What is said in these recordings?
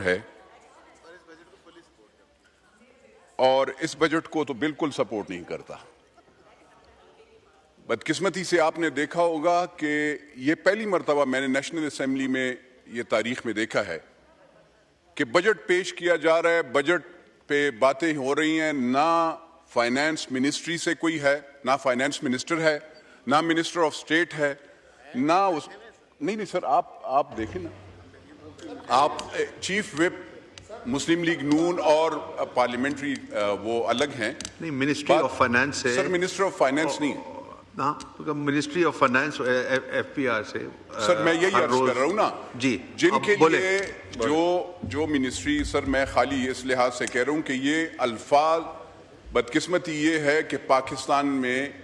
है और इस बजट को तो बिल्कुल सपोर्ट नहीं करता। बदकिस्मती से आपने देखा होगा कि ये पहली मर्तबा मैंने नेशनल असेंबली में ये तारीख में देखा है कि बजट पेश किया जा रहा है, बजट पे बातें हो रही हैं, ना फाइनेंस मिनिस्ट्री से कोई है, ना फाइनेंस मिनिस्टर है, ना मिनिस्टर ऑफ स्टेट है, ना उस नहीं सर, आप देखें ना, आप चीफ विप मुस्लिम लीग नून और पार्लियामेंट्री वो अलग हैं। नहीं, मिनिस्ट्री ऑफ फाइनेंस है सर, मिनिस्टर ऑफ फाइनेंस नहीं है। हाँ, मिनिस्ट्री ऑफ फाइनेंस FPR से सर मैं यही अर्ज कर रहा हूँ ना जी, जिनके लिए जो मिनिस्ट्री, सर मैं खाली इस लिहाज से कह रहा हूँ कि ये अल्फाज, बदकिस्मती ये है कि पाकिस्तान में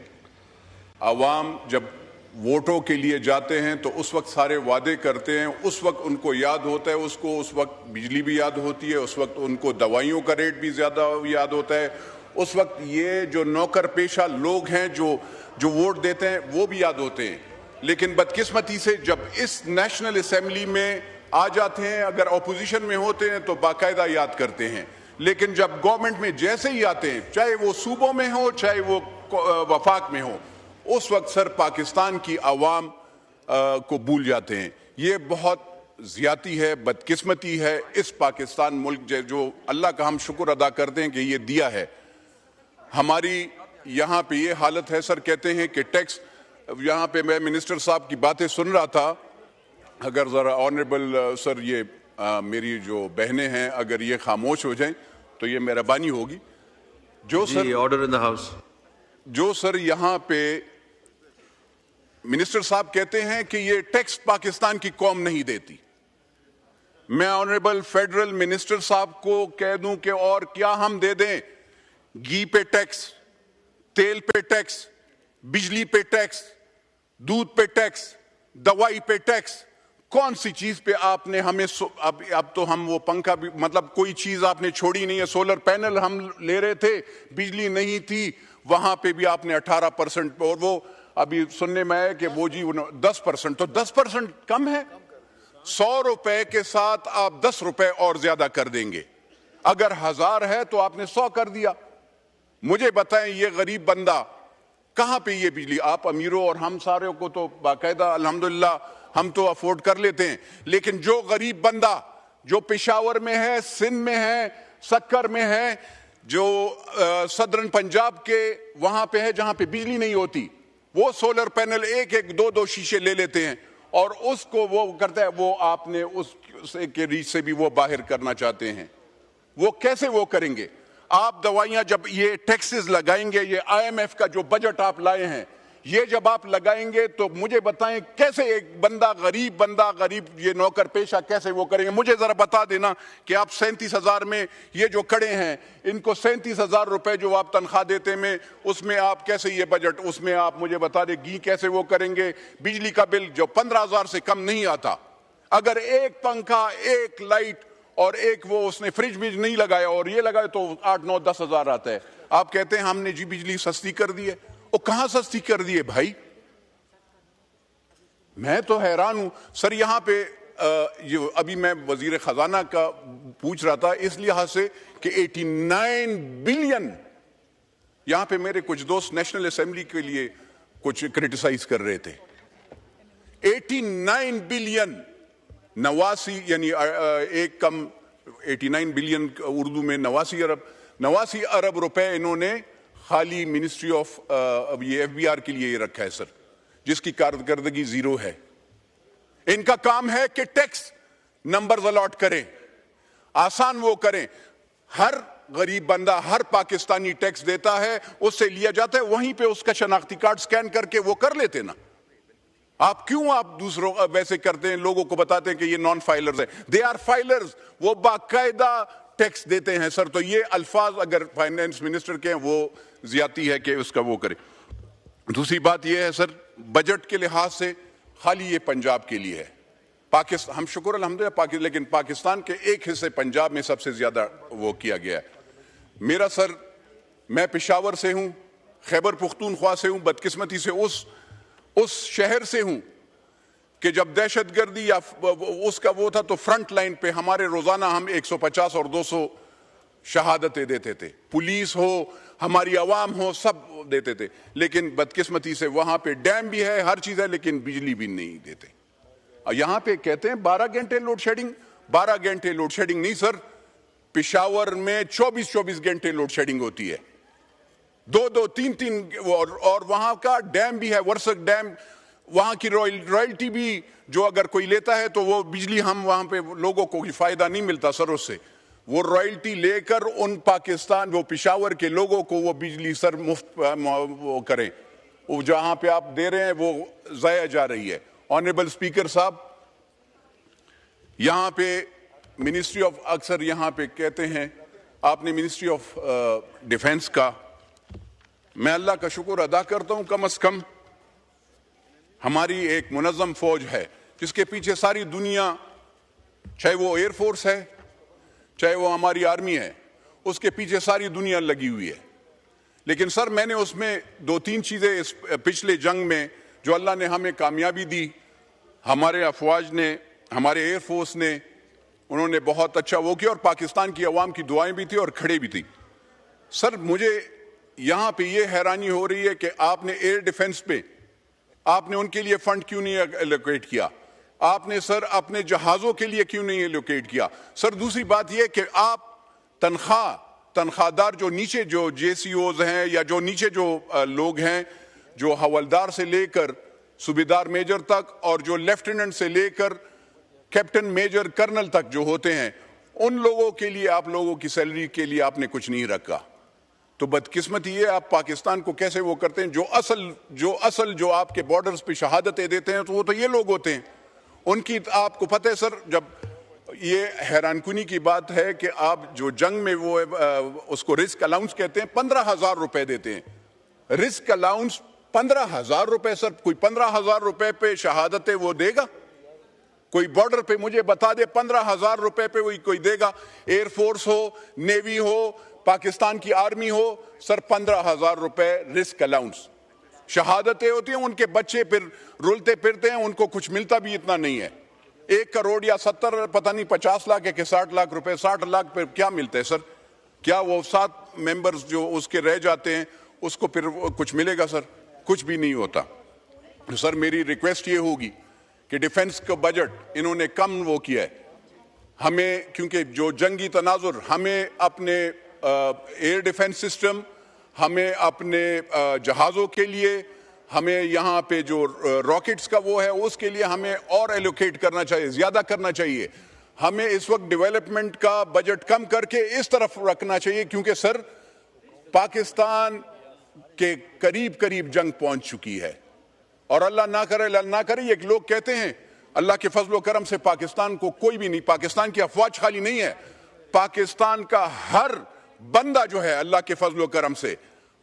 अवाम जब वोटों के लिए जाते हैं तो उस वक्त सारे वादे करते हैं, उस वक्त उनको याद होता है, उसको उस वक्त बिजली भी याद होती है, उस वक्त उनको दवाइयों का रेट भी ज्यादा याद होता है, उस वक्त ये जो नौकर पेशा लोग हैं जो वोट देते हैं वो भी याद होते हैं। लेकिन बदकिस्मती से जब इस नेशनल असेंबली में आ जाते हैं, अगर अपोजिशन में होते हैं तो बाकायदा याद करते हैं, लेकिन जब गवर्नमेंट में जैसे ही आते हैं, चाहे वो सूबों में हो चाहे वो वफाक में हो, उस वक्त सर पाकिस्तान की आवाम को भूल जाते हैं। ये बहुत ज्यादती है, बदकिस्मती है। इस पाकिस्तान मुल्क जो अल्लाह का हम शुक्र अदा करते हैं कि ये दिया है, हमारी यहाँ पे ये हालत है। सर कहते हैं कि टैक्स, यहाँ पे मैं मिनिस्टर साहब की बातें सुन रहा था, अगर ज़रा ऑनरेबल सर ये मेरी जो बहनें हैं अगर ये खामोश हो जाएं तो ये मेहरबानी होगी। जो sir order in the house, जो सर यहाँ पे मिनिस्टर साहब कहते हैं कि ये टैक्स पाकिस्तान की कौम नहीं देती, मैं ऑनरेबल फेडरल मिनिस्टर साहब को कह दूं कि और क्या हम दे दें? घी पे टैक्स, तेल पे टैक्स, बिजली पे टैक्स, दूध पे टैक्स, दवाई पे टैक्स, कौन सी चीज पे आपने हमें अब तो हम वो पंखा भी, मतलब कोई चीज आपने छोड़ी नहीं है। सोलर पैनल हम ले रहे थे, बिजली नहीं थी, वहां पे भी आपने 18%, और वो अभी सुनने में आया कि वो जी 10%, तो 10% कम है। 100 रुपए के साथ आप 10 रुपए और ज्यादा कर देंगे। अगर 1000 है तो आपने 100 कर दिया। मुझे बताएं ये गरीब बंदा कहां पे ये बिजली, आप अमीरों और हम सारे को तो बाकायदा अल्हम्दुलिल्लाह हम तो अफोर्ड कर लेते हैं, लेकिन जो गरीब बंदा जो पेशावर में है, सिंध में है, सक्कर में है, जो सदरन पंजाब के वहां पे है जहां पे बिजली नहीं होती, वो सोलर पैनल एक एक दो दो शीशे ले लेते हैं और उसको वो करता है, वो आपने उस के रीच से भी वो बाहर करना चाहते हैं। वो कैसे वो करेंगे? आप दवाइयां जब ये टैक्सेस लगाएंगे, ये IMF का जो बजट आप लाए हैं, ये जब आप लगाएंगे तो मुझे बताएं कैसे एक बंदा गरीब ये नौकर पेशा कैसे वो करेंगे? मुझे जरा बता देना कि आप 37,000 में ये जो खड़े हैं, इनको 37,000 रुपए जो आप तनख्वाह देते में, उसमें आप कैसे ये बजट, उसमें आप मुझे बता दें घी कैसे वो करेंगे? बिजली का बिल जो 15,000 से कम नहीं आता, अगर एक पंखा, एक लाइट और एक वो उसने फ्रिज भी नहीं लगाया और ये लगाए तो 8, 9, 10 हजार आता है। आप कहते हैं हमने जी बिजली सस्ती कर दी है। वो कहां सस्ती कर दी है भाई? मैं तो हैरान हूं सर। यहां पे ये अभी मैं वजीर खजाना का पूछ रहा था इस लिहाज से कि 89 बिलियन, यहां पे मेरे कुछ दोस्त नेशनल असेंबली के लिए कुछ क्रिटिसाइज कर रहे थे। 89 बिलियन, 89 यानी एक कम 89 बिलियन उर्दू में 89 अरब रुपए इन्होंने खाली मिनिस्ट्री ऑफ ये FBR के लिए रखा है सर, जिसकी कारकर्दगी जीरो है। इनका काम है कि टैक्स नंबर्स अलॉट करें, आसान वो करें। हर गरीब बंदा, हर पाकिस्तानी टैक्स देता है, उससे लिया जाता है, वहीं पे उसका शनाख्ती कार्ड स्कैन करके वो कर लेते ना। आप क्यों आप दूसरों वैसे करते हैं, लोगों को बताते हैं कि ये नॉन फाइलर्स है? दे आर फाइलर्स, वो बाकायदा टैक्स देते हैं सर। तो ये अल्फाज अगर फाइनेंस मिनिस्टर के हैं वो ज्यादती है कि उसका वो करे। दूसरी बात ये है सर, बजट के लिहाज से खाली ये पंजाब के लिए है। पाकिस्तान, हम शुक्र अल्हम्दुलिल्लाह लेकिन पाकिस्तान के एक हिस्से पंजाब में सबसे ज्यादा वो किया गया है। मेरा सर, मैं पेशावर से हूं, खैबर पुख्तूनख्वा से हूं, बदकिस्मती से उस शहर से हूं कि जब दहशतगर्दी या उसका वो था तो फ्रंट लाइन पे हमारे रोजाना हम 150 और 200 शहादतें देते थे। पुलिस हो, हमारी आवाम हो, सब देते थे। लेकिन बदकिस्मती से वहां पे डैम भी है, हर चीज है, लेकिन बिजली भी नहीं देते। यहां पे कहते हैं 12 घंटे लोड शेडिंग। 12 घंटे लोड शेडिंग नहीं सर, पेशावर में 24-24 घंटे लोड शेडिंग होती है। 2-2, 3-3 और वहां का डैम भी है, वर्सक डैम। वहां की रॉयल्टी भी जो अगर कोई लेता है तो वो बिजली हम वहां पे लोगों को फायदा नहीं मिलता सर उससे। वो रॉयल्टी लेकर उन पाकिस्तान वो पेशावर के लोगों को वो बिजली सर मुफ्त वो करें। वो जहां पे आप दे रहे हैं वो जाया जा रही है। ऑनरेबल स्पीकर साहब, यहां पे मिनिस्ट्री ऑफ, अक्सर यहां पे कहते हैं आपने मिनिस्ट्री ऑफ डिफेंस का, मैं अल्लाह का शुक्र अदा करता हूं कम से कम हमारी एक मुनज़्ज़म फौज है जिसके पीछे सारी दुनिया, चाहे वो एयरफोर्स है चाहे वो हमारी आर्मी है, उसके पीछे सारी दुनिया लगी हुई है। लेकिन सर मैंने उसमें 2-3 चीजें इस पिछले जंग में जो अल्लाह ने हमें कामयाबी दी, हमारे अफवाज ने, हमारे एयरफोर्स ने, उन्होंने बहुत अच्छा वो किया और पाकिस्तान की अवाम की दुआएं भी थी और खड़े भी थी। सर मुझे यहां पे ये हैरानी हो रही है कि आपने एयर डिफेंस पे आपने उनके लिए फंड क्यों नहीं एलोकेट किया? आपने सर अपने जहाजों के लिए क्यों नहीं एलोकेट किया? सर दूसरी बात यह कि आप तनख्वाहदार जो नीचे जो जेसीओज हैं या जो नीचे जो लोग हैं, जो हवलदार से लेकर सूबेदार मेजर तक और जो लेफ्टिनेंट से लेकर कैप्टन मेजर कर्नल तक जो होते हैं, उन लोगों के लिए आप लोगों की सैलरी के लिए आपने कुछ नहीं रखा। तो बदकिस्मती ये आप पाकिस्तान को कैसे वो करते हैं? जो आपके बॉर्डर्स पे शहादतें देते हैं तो वो तो ये लोग होते हैं। उनकी आपको पता है सर, जब ये हैरानकुनी की बात है कि आप जो जंग में वो उसको रिस्क अलाउंस कहते हैं, 15,000 रुपए देते हैं। रिस्क अलाउंस 15,000 रुपए सर, कोई 15,000 रुपए पे शहादतें वो देगा? कोई बॉर्डर पे मुझे बता दे 15,000 रुपए पे वही कोई देगा? एयरफोर्स हो, नेवी हो, पाकिस्तान की आर्मी हो, सर 15,000 रुपए रिस्क अलाउंस। शहादतें होती हैं, उनके बच्चे फिर रुलते फिरते हैं, उनको कुछ मिलता भी इतना नहीं है। 1 करोड़ या 70 पता नहीं 50 लाख है कि 60 लाख रुपए, 60 लाख पे क्या मिलते हैं सर? क्या वो 7 मेंबर्स जो उसके रह जाते हैं उसको फिर कुछ मिलेगा सर? कुछ भी नहीं होता। तो सर मेरी रिक्वेस्ट ये होगी कि डिफेंस का बजट इन्होंने कम वो किया है हमें, क्योंकि जो जंगी तनाजुर हमें अपने एयर डिफेंस सिस्टम, हमें अपने जहाज़ों के लिए, हमें यहाँ पे जो रॉकेट्स का वो है उसके लिए हमें और एलोकेट करना चाहिए, ज्यादा करना चाहिए। हमें इस वक्त डेवलपमेंट का बजट कम करके इस तरफ रखना चाहिए, क्योंकि सर पाकिस्तान के करीब करीब जंग पहुंच चुकी है और अल्लाह ना करे एक लोग कहते हैं अल्लाह के फजलो करम से पाकिस्तान को कोई भी नहीं, पाकिस्तान की अफवाज खाली नहीं है, पाकिस्तान का हर बंदा जो है अल्लाह के फजलो करम से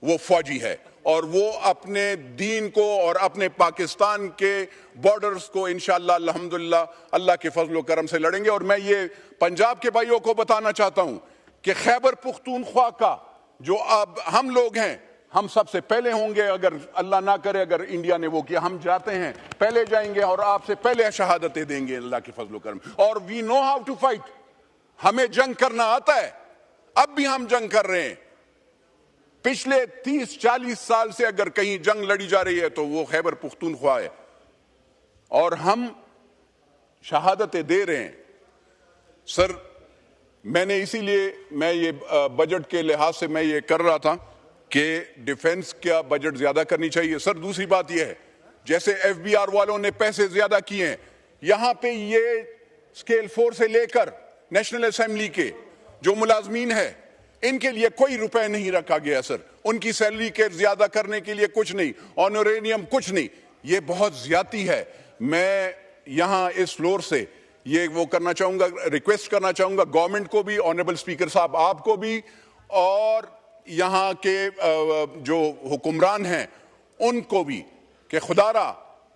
वो फौजी है और वो अपने दीन को और अपने पाकिस्तान के बॉर्डर्स को इंशाअल्लाह अल्हम्दुलिल्लाह अल्लाह के फजलो करम से लड़ेंगे। और मैं ये पंजाब के भाइयों को बताना चाहता हूं कि खैबर पुख्तूनख्वा का जो अब हम लोग हैं, हम सबसे पहले होंगे। अगर अल्लाह ना करे अगर इंडिया ने वो किया, हम जाते हैं पहले जाएंगे और आपसे पहले शहादतें देंगे अल्लाह के फजलो करम। और we know how to fight, हमें जंग करना आता है, अब भी हम जंग कर रहे हैं। पिछले 30-40 साल से अगर कहीं जंग लड़ी जा रही है तो वो खैबर पुख्तूनख्वा है और हम शहादतें दे रहे हैं। सर मैंने इसीलिए मैं ये बजट के लिहाज से मैं ये कर रहा था कि डिफेंस का बजट ज्यादा करनी चाहिए। सर दूसरी बात यह है, जैसे एफबीआर वालों ने पैसे ज्यादा किए हैं, यहां पे ये स्केल 4 से लेकर नेशनल असेंबली के जो मुलाजमीन है इनके लिए कोई रुपए नहीं रखा गया सर, उनकी सैलरी के ज्यादा करने के लिए कुछ नहीं, ऑनरेरियम कुछ नहीं, ये बहुत ज्यादती है। मैं यहां इस फ्लोर से ये वो करना चाहूंगा, रिक्वेस्ट करना चाहूंगा गवर्नमेंट को भी, ऑनरेबल स्पीकर साहब आपको भी, और यहां के जो हुक्मरान हैं उनको भी, कि खुदारा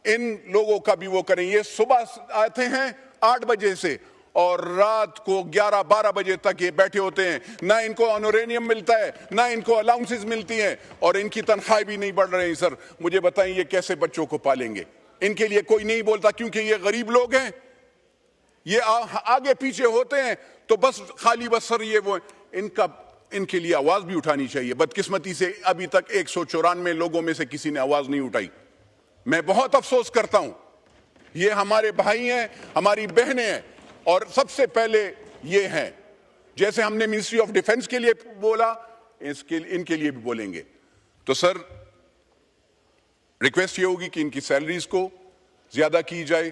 इन लोगों का भी वो करें। ये सुबह आते हैं 8 बजे से और रात को 11-12 बजे तक ये बैठे होते हैं, ना इनको ऑनरेरियम मिलता है ना इनको अलाउंसेस मिलती हैं और इनकी तनख्वाहें भी नहीं बढ़ रही। सर मुझे बताएं ये कैसे बच्चों को पालेंगे? इनके लिए कोई नहीं बोलता क्योंकि ये गरीब लोग हैं, ये आगे पीछे होते हैं, तो बस खाली बस सर ये वो इनके लिए आवाज भी उठानी चाहिए। बदकिस्मती से अभी तक 194 लोगों में से किसी ने आवाज नहीं उठाई। मैं बहुत अफसोस करता हूं। ये हमारे भाई हैं, हमारी बहनें हैं, और सबसे पहले ये हैं, जैसे हमने मिनिस्ट्री ऑफ डिफेंस के लिए बोला, इनके लिए भी बोलेंगे। तो सर रिक्वेस्ट ये होगी कि इनकी सैलरीज को ज्यादा की जाए,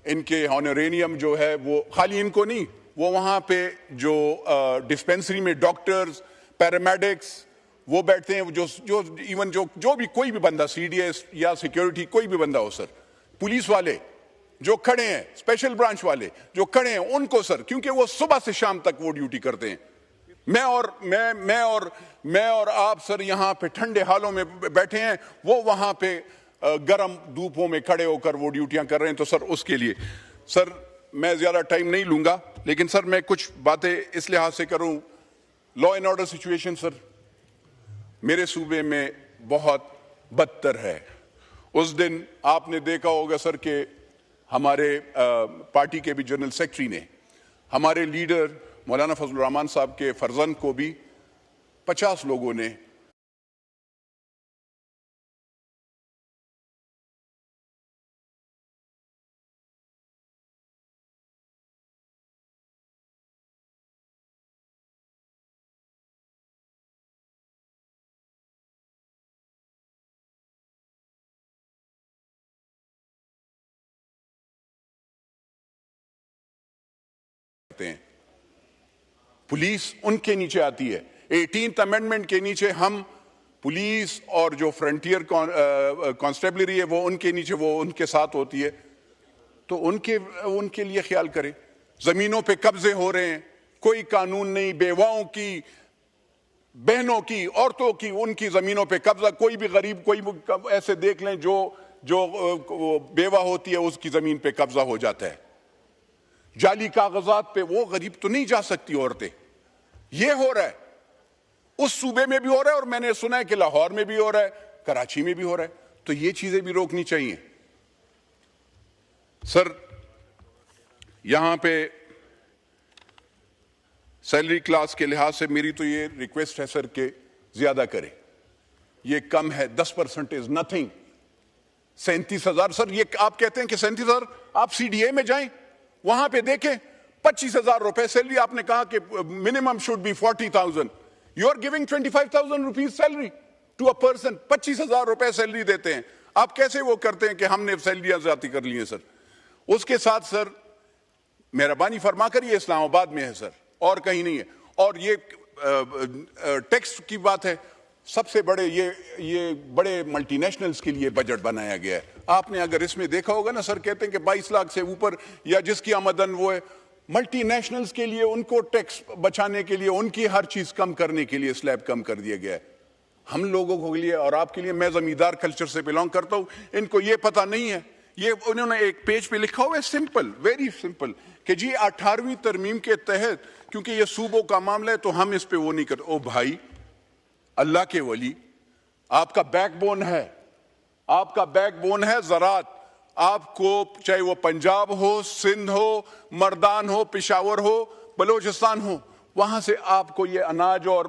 इनके ऑनरेरियम जो है वो खाली इनको नहीं, वो वहां पे जो डिस्पेंसरी में डॉक्टर्स, पैरामेडिक्स वो बैठते हैं, जो इवन जो भी कोई भी बंदा, सीडीएस या सिक्योरिटी कोई भी बंदा हो सर, पुलिस वाले जो खड़े हैं, स्पेशल ब्रांच वाले जो खड़े हैं, उनको सर, क्योंकि वो सुबह से शाम तक वो ड्यूटी करते हैं। मैं और आप सर यहाँ पे ठंडे हालों में बैठे हैं, वो वहां पे गर्म धूपों में खड़े होकर वो ड्यूटियां कर रहे हैं। तो सर उसके लिए सर मैं ज्यादा टाइम नहीं लूंगा, लेकिन सर मैं कुछ बातें इस लिहाज से करूं। Law and order situation sir मेरे सूबे में बहुत बदतर है। उस दिन आपने देखा होगा सर कि हमारे पार्टी के भी जनरल सेक्रेटरी ने हमारे लीडर मौलाना फजलुर रहमान साहब के फर्जंद को भी 50 लोगों ने हैं। पुलिस उनके नीचे आती है। 18th अमेंडमेंट के नीचे हम पुलिस और जो फ्रंटियर कांस्टेबलरी है वो उनके नीचे, वो उनके साथ होती है। तो उनके लिए ख्याल करें। जमीनों पे कब्जे हो रहे हैं, कोई कानून नहीं, बेवाओं की, बहनों की, औरतों की, उनकी जमीनों पे कब्जा। कोई भी गरीब, कोई ऐसे देख लें जो बेवा होती है उसकी जमीन पे कब्जा हो जाता है। जाली कागजात पे वो गरीब तो नहीं जा सकती औरतें। ये हो रहा है, उस सूबे में भी हो रहा है, और मैंने सुना है कि लाहौर में भी हो रहा है, कराची में भी हो रहा है। तो ये चीजें भी रोकनी चाहिए। सर यहां पे सैलरी क्लास के लिहाज से मेरी तो ये रिक्वेस्ट है सर कि ज्यादा करें। ये कम है, 10% इज नथिंग। 37,000 सर, ये आप कहते हैं कि 37,000, आप सीडीए में जाएं, वहां पे देखें 25,000 रुपए सैलरी। आपने कहा कि minimum should be 40,000। You are giving 25,000 rupees salary to a person. 25,000 रुपए सैलरी देते हैं। आप कैसे वो करते हैं कि हमने सैलरियां ज्यादा कर ली हैं सर। उसके साथ सर मेहरबानी फरमाकर, ये इस्लामाबाद में है सर, और कहीं नहीं है। और ये टैक्स की बात है, सबसे बड़े ये बड़े मल्टीनेशनल्स के लिए बजट बनाया गया है। आपने अगर इसमें देखा होगा ना सर, कहते हैं कि 22 लाख से ऊपर या जिसकी आमदन वो है, मल्टीनेशनल्स के लिए उनको टैक्स बचाने के लिए, उनकी हर चीज कम करने के लिए स्लैब कम कर दिया गया है। हम लोगों के लिए और आपके लिए, मैं जमींदार कल्चर से बिलोंग करता हूं, इनको ये पता नहीं है। ये उन्होंने एक पेज पे लिखा हुआ है, सिंपल, वेरी सिंपल, कि जी 18वीं तरमीम के तहत, क्योंकि ये सूबों का मामला है तो हम इस पे वो नहीं करते। ओ भाई, अल्लाह के वली, आपका बैकबोन है, आपका बैकबोन है ज़राअत। आपको चाहे वो पंजाब हो, सिंध हो, मर्दान हो, पेशावर हो, बलोचिस्तान हो, वहां से आपको ये अनाज और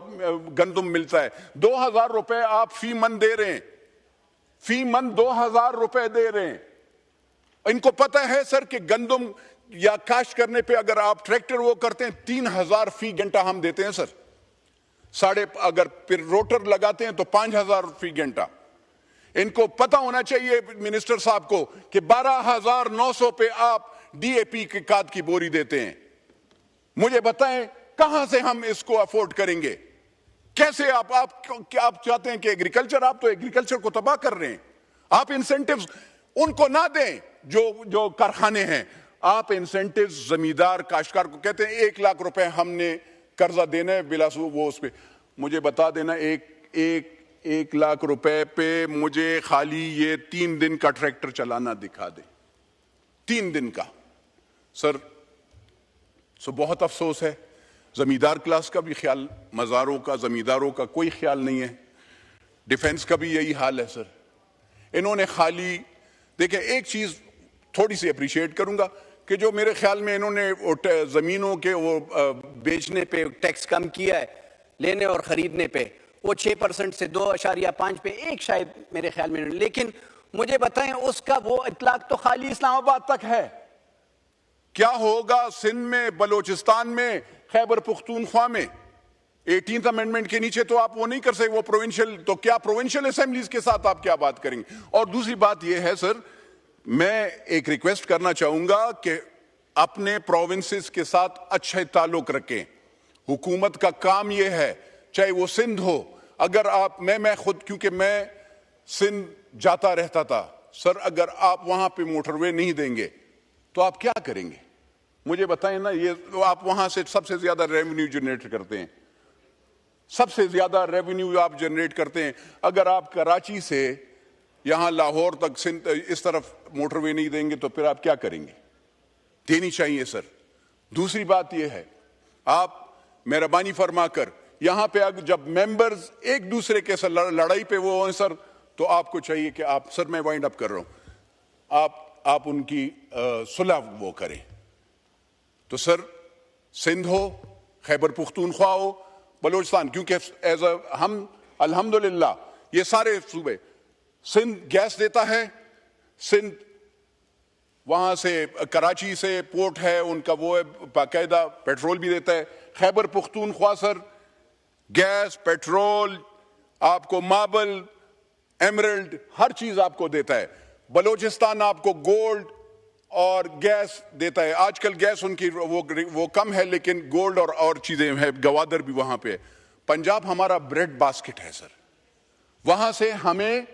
गंदम मिलता है। 2,000 रुपए आप फी मन दे रहे हैं, फी मन 2,000 रुपए दे रहे हैं। इनको पता है सर कि गंदम या काश्त करने पे अगर आप ट्रैक्टर वो करते हैं 3,000 फी घंटा हम देते हैं सर। अगर फिर रोटर लगाते हैं तो 5,000 फी घंटा। इनको पता होना चाहिए मिनिस्टर साहब को कि 12,900 पे आप डीएपी के खाद की बोरी देते हैं। मुझे बताएं कहां से हम इसको अफोर्ड करेंगे? कैसे आप चाहते हैं कि एग्रीकल्चर, आप तो एग्रीकल्चर को तबाह कर रहे हैं। आप इंसेंटिव्स उनको ना दें जो कारखाने हैं, आप इंसेंटिव्स जमींदार काश्तकार को कहते हैं 1 लाख रुपए हमने कर्जा देना है बिलासु, वो उस पे मुझे बता देना 1 लाख रुपए पे मुझे खाली ये 3 दिन का ट्रैक्टर चलाना दिखा दे, 3 दिन का सर। सो बहुत अफसोस है, जमींदार क्लास का भी ख्याल, मज़ारों का, जमींदारों का कोई ख्याल नहीं है। डिफेंस का भी यही हाल है सर। इन्होंने खाली देखिए, एक चीज थोड़ी सी अप्रिशिएट करूंगा कि जो मेरे ख्याल में इन्होंने जमीनों के वो बेचने पे टैक्स कम किया है, लेने और खरीदने पे वो 6% से 2.5 पे एक शायद मेरे ख्याल में, लेकिन मुझे बताएं उसका वो इतलाक तो खाली इस्लामाबाद तक है। क्या होगा सिंध में, बलोचिस्तान में, खैबर पुख्तूनख्वा में? 18th अमेंडमेंट के नीचे तो आप वो नहीं कर सकते, वो प्रोविंशियल, तो क्या प्रोविंशियल असेंबलीज के साथ आप क्या बात करेंगे? और दूसरी बात ये है सर, मैं एक रिक्वेस्ट करना चाहूंगा कि अपने प्रोविंसेस के साथ अच्छे ताल्लुक रखें। हुकूमत का काम यह है, चाहे वो सिंध हो, अगर आप, मैं खुद, क्योंकि मैं सिंध जाता रहता था सर, अगर आप वहां पे मोटरवे नहीं देंगे तो आप क्या करेंगे? मुझे बताएं ना। ये आप वहां से सबसे ज्यादा रेवेन्यू जनरेट करते हैं, सबसे ज्यादा रेवेन्यू आप जनरेट करते हैं। अगर आप कराची से यहां लाहौर तक सिंध इस तरफ मोटरवे नहीं देंगे तो फिर आप क्या करेंगे? देनी चाहिए सर। दूसरी बात यह है, आप मेहरबानी फरमाकर यहां पे अगर जब मेंबर्स एक दूसरे के साथ लड़ाई पे वो हैं सर, तो आपको चाहिए कि आप, सर मैं वाइंड अप कर रहा हूं, आप उनकी सुलह वो करें। तो सर सिंध हो, खैबर पुख्तूनख्वा हो, बलोचिस्तान, क्योंकि एज हम अल्हम्दुलिल्लाह ये सारे सूबे, सिंध गैस देता है, सिंध वहां से कराची से पोर्ट है उनका, वो है बाकायदा पेट्रोल भी देता है। Khyber Pakhtunkhwa sir gas, petrol, आपको मार्बल, एमरल्ड, हर चीज आपको देता है। बलोचिस्तान आपको गोल्ड और गैस देता है। आजकल गैस उनकी वो कम है, लेकिन गोल्ड और चीजें हैं, गवादर भी वहां पे है। पंजाब हमारा ब्रेड बास्केट है सर, वहां से हमें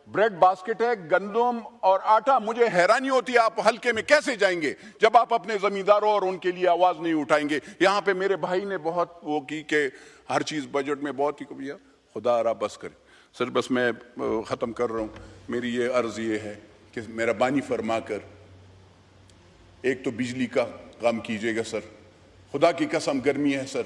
ब्रेड बास्केट है, गंदम और आटा। मुझे हैरानी होती है आप हल्के में कैसे जाएंगे जब आप अपने जमींदारों और उनके लिए आवाज नहीं उठाएंगे। यहां पे मेरे भाई ने बहुत वो की कि हर चीज बजट में बहुत ही भैया खुदा आरा बस करे। सर बस मैं खत्म कर रहा हूं। मेरी ये अर्ज ये है कि मेहरबानी फरमा कर एक तो बिजली का काम कीजिएगा सर, खुदा की कसम गर्मी है सर,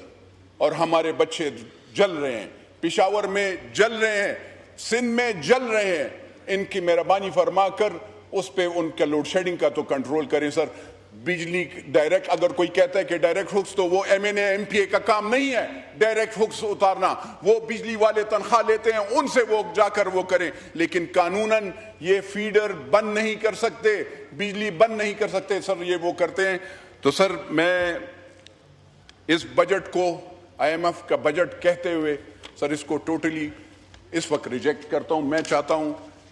और हमारे बच्चे जल रहे हैं, पेशावर में जल रहे हैं, सिंध में जल रहे हैं। इनकी मेहरबानी फरमा कर उस पे उनका लोड शेडिंग का तो कंट्रोल करें सर। बिजली डायरेक्ट, अगर कोई कहता है कि डायरेक्ट हुक्स, तो वो MNA MPA का काम नहीं है डायरेक्ट हुक्स उतारना। वो बिजली वाले तनख्वाह लेते हैं, उनसे वो जाकर वो करें, लेकिन कानूनन ये फीडर बंद नहीं कर सकते, बिजली बंद नहीं कर सकते सर, ये वो करते हैं। तो सर मैं इस बजट को IMF का बजट कहते हुए सर इसको टोटली इस वक्त रिजेक्ट करता हूं। मैं चाहता हूं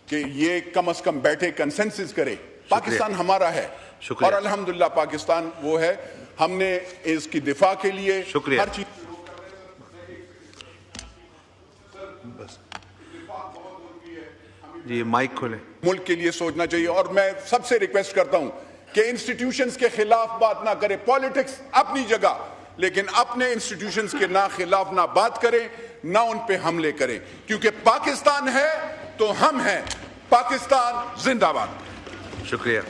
कि ये कम से कम बैठे कंसेंसस करे। पाकिस्तान हमारा है और अल्हम्दुलिल्लाह पाकिस्तान वो है, हमने इसकी दिफा के लिए हर चीज जी माइक खोले। मुल्क के लिए सोचना चाहिए। और मैं सबसे रिक्वेस्ट करता हूं कि इंस्टीट्यूशंस के खिलाफ बात ना करें। पॉलिटिक्स अपनी जगह, लेकिन अपने इंस्टीट्यूशंस के ना खिलाफ ना बात करें, ना उन पे हमले करें, क्योंकि पाकिस्तान है तो हम हैं। पाकिस्तान जिंदाबाद। शुक्रिया।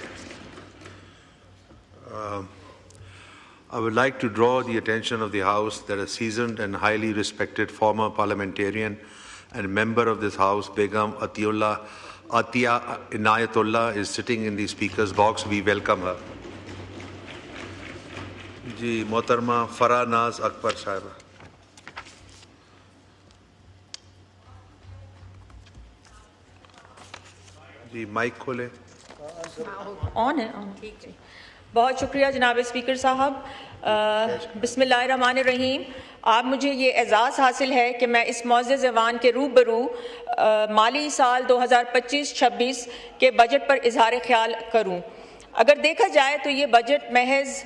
I would like to draw the attention of the House that a seasoned and highly respected former parliamentarian and member of this House, Begum Atiya Inayatullah, is sitting in the Speaker's box. We welcome her. जी मोहतरमा फरा नाज अकबर साहब। जी mic खोले। On है, on. ठीक है, बहुत शुक्रिया जनाब स्पीकर साहब। बिस्मिल्लाहिर्रहमानिर्रहीम। आज मुझे ये एजाज़ हासिल है कि मैं इस मौज़ूद ज़बान के रूबरू माली साल 2025-26 के बजट पर इजहार ख्याल करूँ। अगर देखा जाए तो ये बजट महज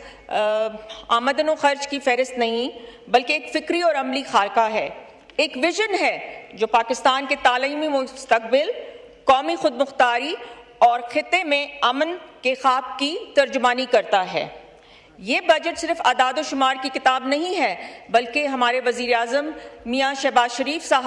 आमदन व खर्च की फहरिस्त नहीं, बल्कि एक फ़िक्री और अमली खाका है। एक विजन है जो पाकिस्तान के तालीमी मुस्तक़बिल, कौमी खुदमुख्तारी और खित्ते में अमन के ख्वाब की तर्जुमानी करता है। ये बजट सिर्फ अदाद व शुमार की किताब नहीं है, बल्कि हमारे वज़ीर आज़म मियाँ शहबाज शरीफ साहब